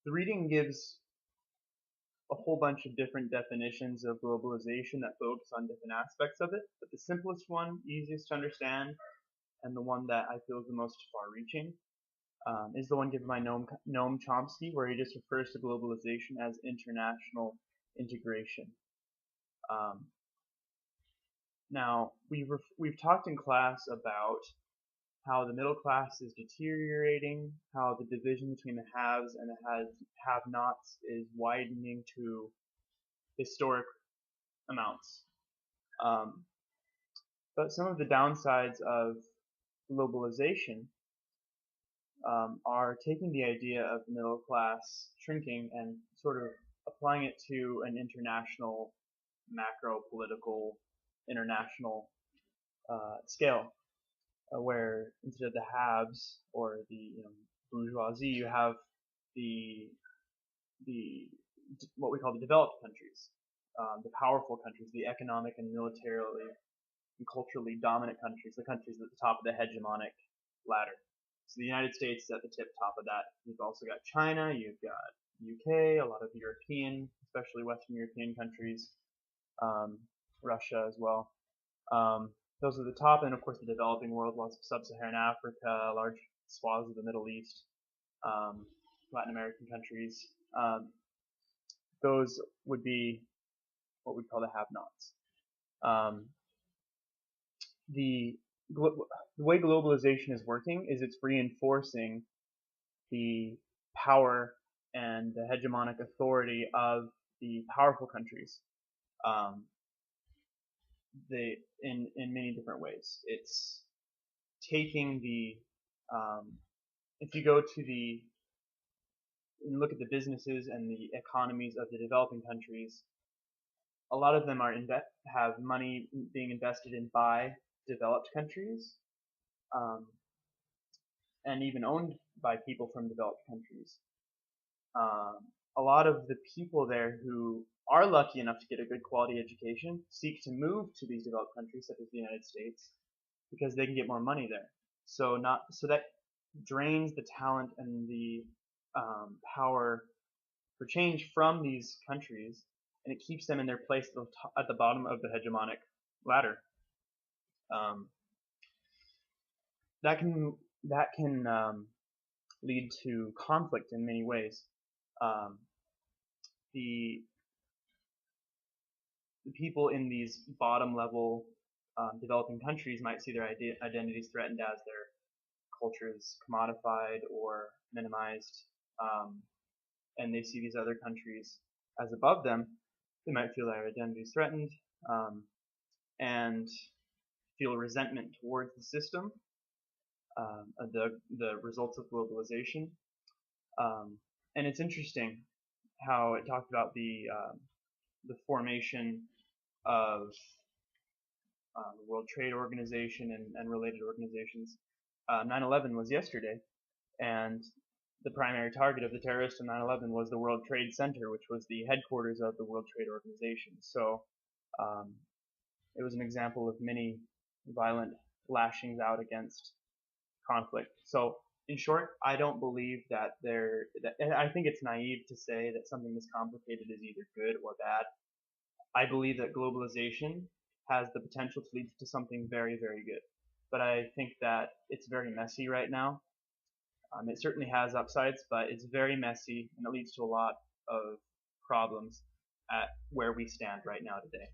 The reading gives a whole bunch of different definitions of globalization that focus on different aspects of it, but the simplest one, easiest to understand, and the one that I feel is the most far-reaching is the one given by Noam Chomsky, where he just refers to globalization as international integration. Now, we've talked in class about how the middle class is deteriorating, how the division between the haves and the have-nots is widening to historic amounts. But some of the downsides of globalization are taking the idea of the middle class shrinking and sort of applying it to an international, macro-political, international scale. Where instead of the haves or the bourgeoisie, you have the what we call the developed countries, the powerful countries, the economic and militarily and culturally dominant countries, the countries at the top of the hegemonic ladder. So the United States is at the tip top of that. You've also got China, you've got UK, a lot of European, especially Western European countries, Russia as well. Those are the top, and of course the developing world, lots of sub-Saharan Africa, large swaths of the Middle East, Latin American countries. Those would be what we call the have-nots. The way globalization is working is it's reinforcing the power and the hegemonic authority of the powerful countries. In many different ways. It's taking the if you go to and look at the businesses and the economies of the developing countries, a lot of them have money being invested in by developed countries, and even owned by people from developed countries. A lot of the people there who are lucky enough to get a good quality education seek to move to these developed countries such as the United States because they can get more money there. So that drains the talent and the power for change from these countries, and it keeps them in their place at the bottom of the hegemonic ladder. That can lead to conflict in many ways. The people in these bottom level developing countries might see their identities threatened as their culture is commodified or minimized, and they see these other countries as above them. They might feel their identities threatened and feel resentment towards the system, the results of globalization. And it's interesting how it talked about the formation of the World Trade Organization and related organizations. 9/11 was yesterday, and the primary target of the terrorists in 9/11 was the World Trade Center, which was the headquarters of the World Trade Organization. So it was an example of many violent lashings out against conflict. So in short, I don't believe that I think it's naive to say that something this complicated is either good or bad. I believe that globalization has the potential to lead to something very, very good. But I think that it's very messy right now. It certainly has upsides, but it's very messy, and it leads to a lot of problems at where we stand right now today.